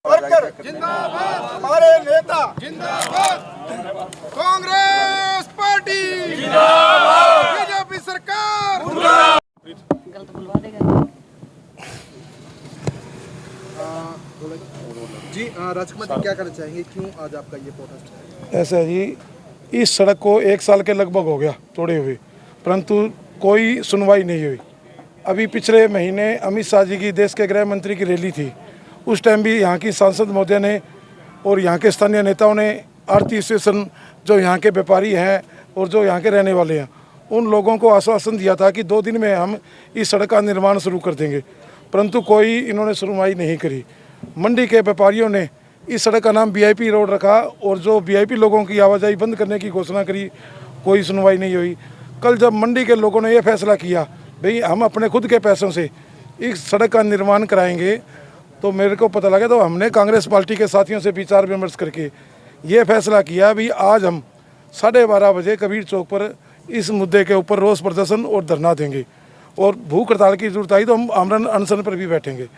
Worker जिंदाबाद, हमारे नेता जिंदाबाद, कांग्रेस पार्टी जिंदाबाद, बीजेपी सरकार गलत बुलवा देगा। जी राजकुमार जी क्या कहना चाहेंगे, क्यों आज आपका ये प्रोटेस्ट है? ऐसा जी, इस सड़क को 1 साल के लगभग हो गया तोड़े हुए, परंतु कोई सुनवाई नहीं हुई। अभी पिछले महीने अमित शाह जी की देश के गृह मंत्री की रैली थी, उस टाइम भी यहाँ की सांसद महोदय ने और यहाँ के स्थानीय नेताओं ने आरती एसोसिएशन जो यहाँ के व्यापारी हैं और जो यहाँ के रहने वाले हैं उन लोगों को आश्वासन दिया था कि 2 दिन में हम इस सड़क का निर्माण शुरू कर देंगे, परंतु कोई इन्होंने सुनवाई नहीं करी। मंडी के व्यापारियों ने इस सड़क का नाम वीआईपी रोड रखा और जो वीआईपी लोगों की आवाजाही बंद करने की घोषणा करी, कोई सुनवाई नहीं हुई। कल जब मंडी के लोगों ने यह फैसला किया भाई हम अपने खुद के पैसों से इस सड़क का निर्माण कराएंगे, तो मेरे को पता लगा, तो हमने कांग्रेस पार्टी के साथियों से विचार विमर्श करके ये फैसला किया भी आज हम 12:30 बजे कबीर चौक पर इस मुद्दे के ऊपर रोष प्रदर्शन और धरना देंगे और भूख हड़ताल की जरूरत आई तो हम आमरण अनशन पर भी बैठेंगे।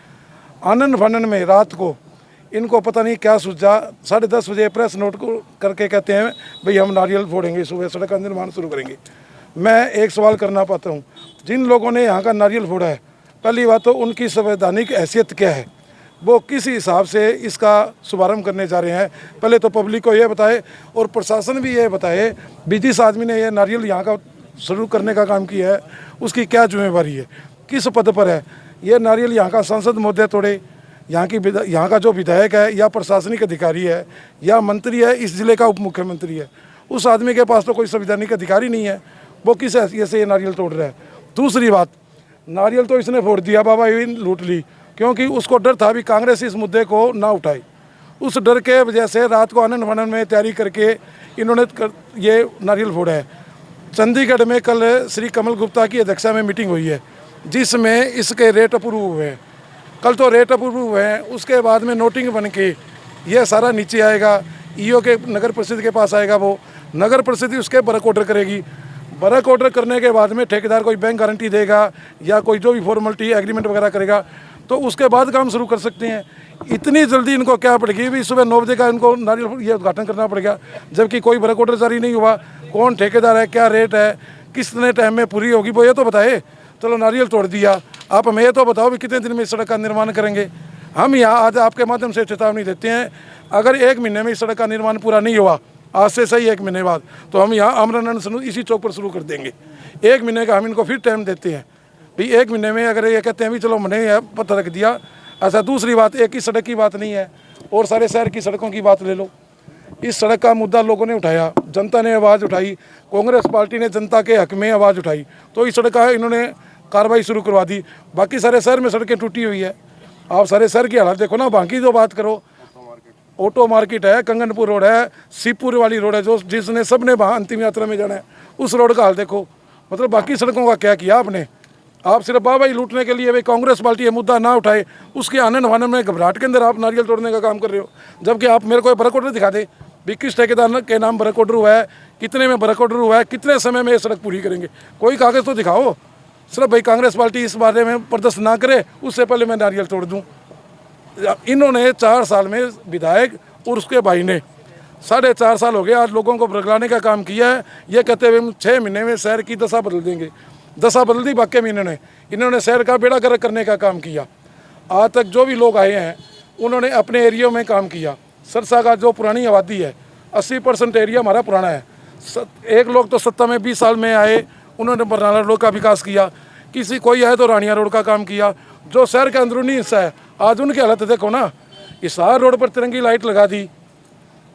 आनंद फानन में रात को इनको पता नहीं क्या सूझा, 10:30 बजे प्रेस नोट को करके कहते हैं भाई हम नारियल फोड़ेंगे, सुबह सड़क का निर्माण शुरू करेंगे। मैं एक सवाल करना पाता हूँ, जिन लोगों ने यहाँ का नारियल फोड़ा है, पहली बात तो उनकी संवैधानिक हैसियत क्या है, वो किस हिसाब से इसका शुभारंभ करने जा रहे हैं, पहले तो पब्लिक को ये बताए और प्रशासन भी ये बताए भी जिस आदमी ने ये नारियल यहाँ का शुरू करने का काम किया है उसकी क्या जिम्मेवारी है, किस पद पर है। ये नारियल यहाँ का सांसद महोदय तोड़े, यहाँ का जो विधायक है या प्रशासनिक अधिकारी है या मंत्री है, इस जिले का उप मुख्यमंत्री है, उस आदमी के पास तो कोई संवैधानिक अधिकारी नहीं है, वो किस हैसियत से ये नारियल तोड़ रहा है। दूसरी बात, नारियल तो इसने फोड़ दिया, बाबा ये लूट ली, क्योंकि उसको डर था भी कांग्रेस इस मुद्दे को ना उठाए। उस डर के वजह से रात को आनंद फानन में तैयारी करके इन्होंने ये नारियल फोड़ा है। चंडीगढ़ में कल श्री कमल गुप्ता की अध्यक्षता में मीटिंग हुई है जिसमें इसके रेट अप्रूव हुए हैं। कल तो रेट अप्रूव हुए हैं, उसके बाद में नोटिंग बन के ये सारा नीचे आएगा, ईओ के नगर परिषद के पास आएगा, वो नगर परिषद उसके बरक ऑर्डर करेगी। बरक ऑर्डर करने के बाद में ठेकेदार कोई बैंक गारंटी देगा या कोई जो भी फॉर्मेलिटी एग्रीमेंट वगैरह करेगा, तो उसके बाद काम शुरू कर सकते हैं। इतनी जल्दी इनको क्या पड़ेगी भी सुबह 9 बजे का इनको नारियल ये उद्घाटन करना पड़ेगा, जबकि कोई बरक ऑर्डर जारी नहीं हुआ। कौन ठेकेदार है, क्या रेट है, कितने टाइम में पूरी होगी, वो ये तो बताए। चलो नारियल तोड़ दिया, आप हमें ये तो बताओ भी कितने दिन में इस सड़क का निर्माण करेंगे। हम यहाँ आज आपके माध्यम से चेतावनी देते हैं, अगर 1 महीने में इस सड़क का निर्माण पूरा नहीं हुआ, आज से सही 1 महीने बाद, तो हम यहाँ आमरण अनशन इसी चौक पर शुरू कर देंगे। 1 महीने का हम इनको फिर टाइम देते हैं भी 1 महीने में अगर ये कहते हैं भी चलो मैंने पता रख दिया ऐसा। दूसरी बात, एक ही सड़क की बात नहीं है और सारे शहर की सड़कों की बात ले लो। इस सड़क का मुद्दा लोगों ने उठाया, जनता ने आवाज़ उठाई, कांग्रेस पार्टी ने जनता के हक में आवाज़ उठाई, तो इस सड़क का इन्होंने कार्रवाई शुरू करवा दी। बाकी सारे शहर में सड़कें टूटी हुई है, आप सारे शहर की हालत देखो ना। बाकी जो बात करो, ऑटो मार्केट है, कंगनपुर रोड है, शिवपुर वाली रोड है जो जिसने सबने वहाँ अंतिम यात्रा में जाना है, उस रोड का हाल देखो। मतलब बाकी सड़कों का क्या किया आपने? आप सिर्फ बाबा ही लूटने के लिए भाई कांग्रेस पार्टी ये मुद्दा ना उठाए, उसके आनंद फानन में घबराहट के अंदर आप नारियल तोड़ने का काम कर रहे हो। जबकि आप मेरे को बरक ऑर्डर दिखा दे भी किस ठेकेदार के नाम बरक ऑर्डर हुआ है, कितने में बरक ऑर्डर हुआ है, कितने समय में ये सड़क पूरी करेंगे, कोई कागज़ तो दिखाओ। सिर्फ भाई कांग्रेस पार्टी इस बारे में प्रदर्शन ना करे उससे पहले मैं नारियल तोड़ दूँ। इन्होंने 4 साल में विधायक और उसके भाई ने 4.5 साल हो गए आज लोगों को भड़काने का काम किया है। ये कहते हुए 6 महीने में शहर की दशा बदल देंगे। दशा बदल दी वाकई में इन्होंने शहर का बेड़ा गर्क करने का काम किया। आज तक जो भी लोग आए हैं उन्होंने अपने एरिया में काम किया। सरसा का जो पुरानी आबादी है 80% एरिया हमारा पुराना है। एक लोग तो सत्ता में 20 साल में आए, उन्होंने बरनाला रोड का विकास किया, किसी कोई आए तो रानिया रोड का काम किया। जो शहर का अंदरूनी हिस्सा है आज उनकी हालत देखो ना। हिसार रोड पर तिरंगी लाइट लगा दी,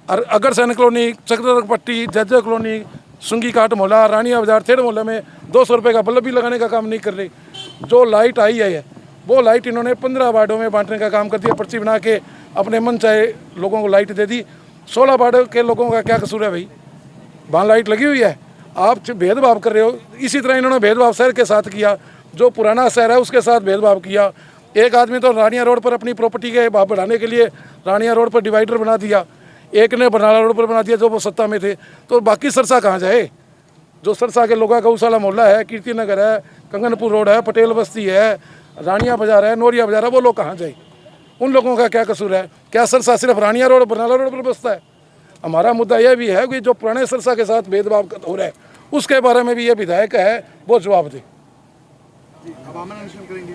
और अग्रसेन कॉलोनी, चक्रधर पट्टी, जज्जा कॉलोनी, सुंगी काट मोहल्ला, रानिया बाजार, थेड़ मोहल्ले में 200 रुपये का बल्ब भी लगाने का काम नहीं कर रही। जो लाइट आई है वो लाइट इन्होंने 15 वार्डों में बांटने का काम कर दिया, पर्ची बना के अपने मन चाहे लोगों को लाइट दे दी। 16 वार्डों के लोगों का क्या कसूर है भाई, वहाँ लाइट लगी हुई है, आप भेदभाव कर रहे हो। इसी तरह इन्होंने भेदभाव शहर के साथ किया, जो पुराना शहर है उसके साथ भेदभाव किया। एक आदमी तो रानिया रोड पर अपनी प्रॉपर्टी के भाव बढ़ाने के लिए रानिया रोड पर डिवाइडर बना दिया, एक ने बरनाला रोड पर बना दिया जो वो सत्ता में थे। तो बाकी सरसा कहाँ जाए? जो सरसा के लोगों का गौशाला मोहल्ला है, कीर्ति नगर है, कंगनपुर रोड है, पटेल बस्ती है, रानिया बाजार है, नोरिया बाजार है, वो लोग कहाँ जाए? उन लोगों का क्या कसूर है? क्या सरसा सिर्फ रानिया रोड बरनाला रोड पर बसता है? हमारा मुद्दा यह भी है कि जो पुराने सरसा के साथ भेदभाव हो रहा है उसके बारे में भी ये विधायक है वो जवाब दे। अब आमरण अनशन करेंगे?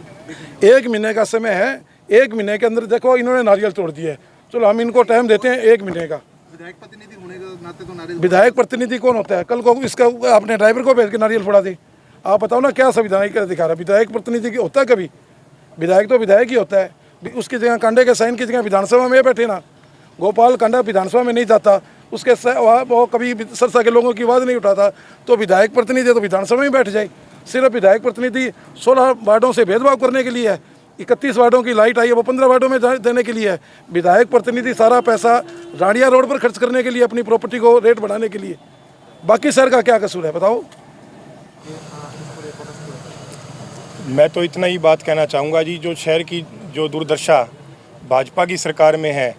1 महीने का समय है, 1 महीने के अंदर देखो इन्होंने नारियल तोड़ दिया है, चलो हम इनको टाइम देते हैं 1 महीने का। विधायक प्रतिनिधि होने के नाते तो नारियल विधायक प्रतिनिधि कौन होता है? कल को इसका अपने ड्राइवर को भेज के नारियल फोड़ा दे। आप बताओ ना क्या संविधान क्या दिखा रहा है? विधायक प्रतिनिधि होता है कभी? विधायक तो विधायक ही होता है। उसकी जगह कांडे के साइन की जगह विधानसभा में बैठे ना। गोपाल कांडा विधानसभा में नहीं जाता, उसके वो कभी सरसा के लोगों की आवाज़ नहीं उठाता, तो विधायक प्रतिनिधि तो विधानसभा में बैठ जाए। सिर्फ विधायक प्रतिनिधि 16 वार्डों से भेदभाव करने के लिए है। 31 वार्डों की लाइट आई है वो 15 वार्डों में देने के लिए है। विधायक प्रतिनिधि सारा पैसा रानिया रोड पर खर्च करने के लिए, अपनी प्रॉपर्टी को रेट बढ़ाने के लिए। बाकी शहर का क्या कसूर है बताओ? मैं तो इतना ही बात कहना चाहूँगा जी, जो शहर की जो दुर्दशा भाजपा की सरकार में है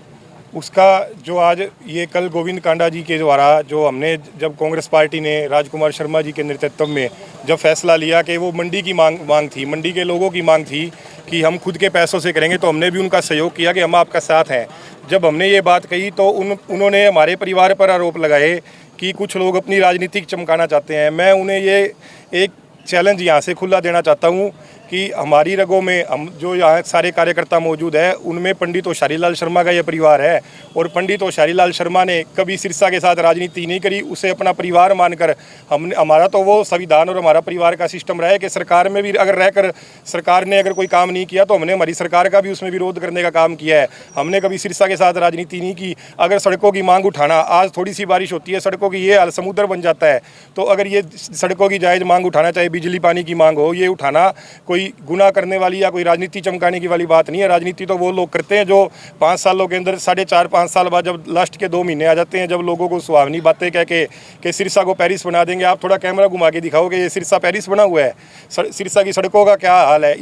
उसका जो आज ये कल गोविंद कांडा जी के द्वारा जो हमने जब कांग्रेस पार्टी ने राजकुमार शर्मा जी के नेतृत्व में जब फैसला लिया कि वो मंडी की मांग थी, मंडी के लोगों की मांग थी कि हम खुद के पैसों से करेंगे, तो हमने भी उनका सहयोग किया कि हम आपका साथ हैं। जब हमने ये बात कही तो उन्होंने हमारे परिवार पर आरोप लगाए कि कुछ लोग अपनी राजनीतिक चमकाना चाहते हैं। मैं उन्हें ये एक चैलेंज यहाँ से खुला देना चाहता हूँ कि हमारी रगों में हम जो यहाँ सारे कार्यकर्ता मौजूद है उनमें पंडित होशियारी लाल शर्मा का ये परिवार है, और पंडित होशियारी लाल शर्मा ने कभी सिरसा के साथ राजनीति नहीं करी, उसे अपना परिवार मानकर हमारा तो वो संविधान और हमारा परिवार का सिस्टम रहा है कि सरकार में भी अगर रहकर सरकार ने अगर कोई काम नहीं किया तो हमने हमारी सरकार का भी उसमें विरोध करने का काम किया है। हमने कभी सिरसा के साथ राजनीति नहीं की। अगर सड़कों की मांग उठाना, आज थोड़ी सी बारिश होती है सड़कों की ये हाल समुद्र बन जाता है, तो अगर ये सड़कों की जायज़ मांग उठाना, चाहे बिजली पानी की मांग हो, ये उठाना कोई गुनाह करने वाली या कोई राजनीति चमकाने की वाली बात नहीं है। राजनीति तो वो लोग करते हैं जो 5 सालों के अंदर 4.5-5 साल बाद जब लास्ट के 2 महीने आ जाते हैं, जब लोगों को सुहावनी बातें कह के सिरसा को पेरिस बना देंगे। आप थोड़ा कैमरा घुमा के दिखाओ कि ये सिरसा पेरिस बना हुआ है। सिरसा की सड़कों का क्या हाल है?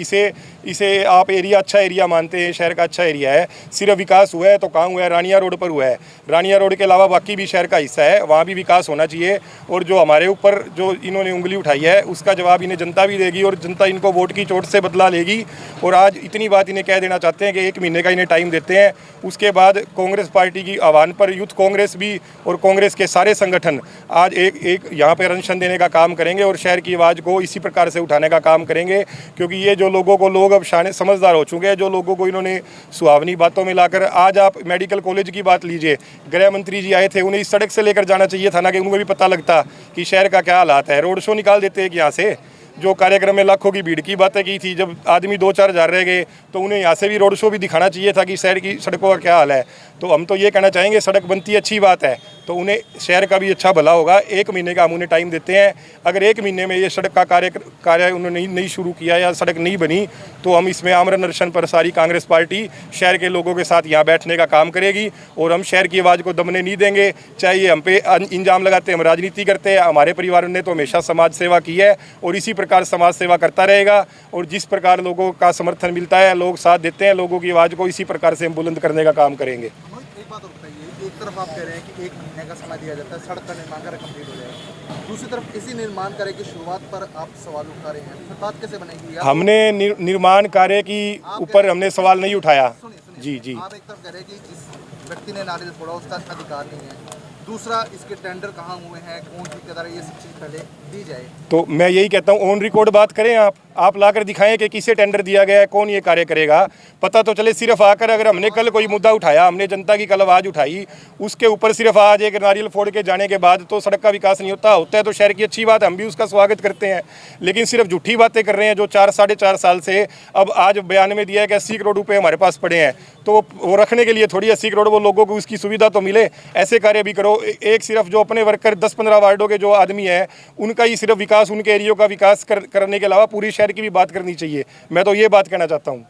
इसे आप एरिया अच्छा एरिया मानते हैं, शहर का अच्छा एरिया है। सिर्फ विकास हुआ है तो कहाँ हुआ है? रानिया रोड पर हुआ है। रानिया रोड के अलावा बाकी भी शहर का हिस्सा है, वहाँ भी विकास होना चाहिए। और जो हमारे ऊपर जो इन्होंने उंगली उठाई है उसका जवाब इन्हें जनता भी देगी, और जनता इनको वोट की चोट से बदला लेगी। और आज इतनी बात इन्हें कह देना चाहते हैं कि 1 महीने का इन्हें टाइम देते हैं। उसके बाद कांग्रेस पार्टी की आह्वान पर यूथ कांग्रेस भी और कांग्रेस के सारे संगठन आज एक यहाँ पर अनशन देने का काम करेंगे और शहर की आवाज़ को इसी प्रकार से उठाने का काम करेंगे। क्योंकि ये जो लोगों को लोग अब समझदार हो चुके हैं, जो लोगों को इन्होंने सुहावनी बातों में लाकर, आज आप मेडिकल कॉलेज की बात लीजिए, गृह मंत्री जी आए थे, उन्हें इस सड़क से लेकर जाना चाहिए था ना, कि उनको भी पता लगता कि शहर का क्या हालात है। रोड शो निकाल देते हैं कि यहाँ से जो कार्यक्रम में लाखों की भीड़ की बातें की थी, जब आदमी 2-4 हज़ार रह गए तो उन्हें यहाँ से भी रोड शो भी दिखाना चाहिए था कि शहर की सड़कों का क्या हाल है। तो हम तो ये कहना चाहेंगे, सड़क बनती अच्छी बात है तो उन्हें शहर का भी अच्छा भला होगा। 1 महीने का हम उन्हें टाइम देते हैं। अगर 1 महीने में ये सड़क का कार्य उन्होंने नहीं शुरू किया या सड़क नहीं बनी तो हम इसमें आमरण अनशन पर सारी कांग्रेस पार्टी शहर के लोगों के साथ यहाँ बैठने का काम करेगी, और हम शहर की आवाज़ को दबने नहीं देंगे। चाहे ये हम पे इंजाम लगाते हैं हम राजनीति करते हैं, हमारे परिवार ने तो हमेशा समाज सेवा की है और इसी प्रकार समाज सेवा करता रहेगा। और जिस प्रकार लोगों का समर्थन मिलता है, लोग साथ देते हैं, लोगों की आवाज़ को इसी प्रकार से हम बुलंद करने का काम करेंगे। एक बात और बताइए, एक तरफ आप कह रहे हैं कि 1 महीने का समय दिया जाता है, सड़क का निर्माण कार्य कंप्लीट हो जाएगा, दूसरी तरफ इसी निर्माण कार्य की शुरुआत पर आप सवाल उठा रहे हैं, फिर बात कैसे बनेगी? हमने निर्माण कार्य की ऊपर हमने सवाल नहीं उठाया। जी जी, आप एक तरफ कह रहे हैं कि जिस व्यक्ति ने नारियल फोड़ा उसका अधिकार नहीं है, दूसरा इसके टेंडर कहाँ हुए हैं, कौन ठेकेदार है, ये सब चीज़ पहले दी जाए। तो मैं यही कहता हूँ ऑन रिकॉर्ड बात करें, आप लाकर दिखाएं कि किसे टेंडर दिया गया है, कौन ये कार्य करेगा, पता तो चले। सिर्फ आकर अगर हमने कल कोई मुद्दा उठाया, हमने जनता की कल आवाज़ उठाई, उसके ऊपर सिर्फ आज एक नारियल फोड़ के जाने के बाद तो सड़क का विकास नहीं होता है तो शहर की अच्छी बात है, हम भी उसका स्वागत करते हैं। लेकिन सिर्फ झूठी बातें कर रहे हैं जो 4-4.5 साल से, अब आज बयान में दिया है कि 80 करोड़ रुपये हमारे पास पड़े हैं, तो वो रखने के लिए थोड़ी 80 करोड़ वो लोगों को उसकी सुविधा तो मिले, ऐसे कार्य भी करो। एक सिर्फ जो अपने वर्कर 10-15 वार्डों के जो आदमी हैं उनका ही सिर्फ विकास, उनके एरियो का विकास करने के अलावा पूरी शहर की भी बात करनी चाहिए। मैं तो ये बात कहना चाहता हूँ।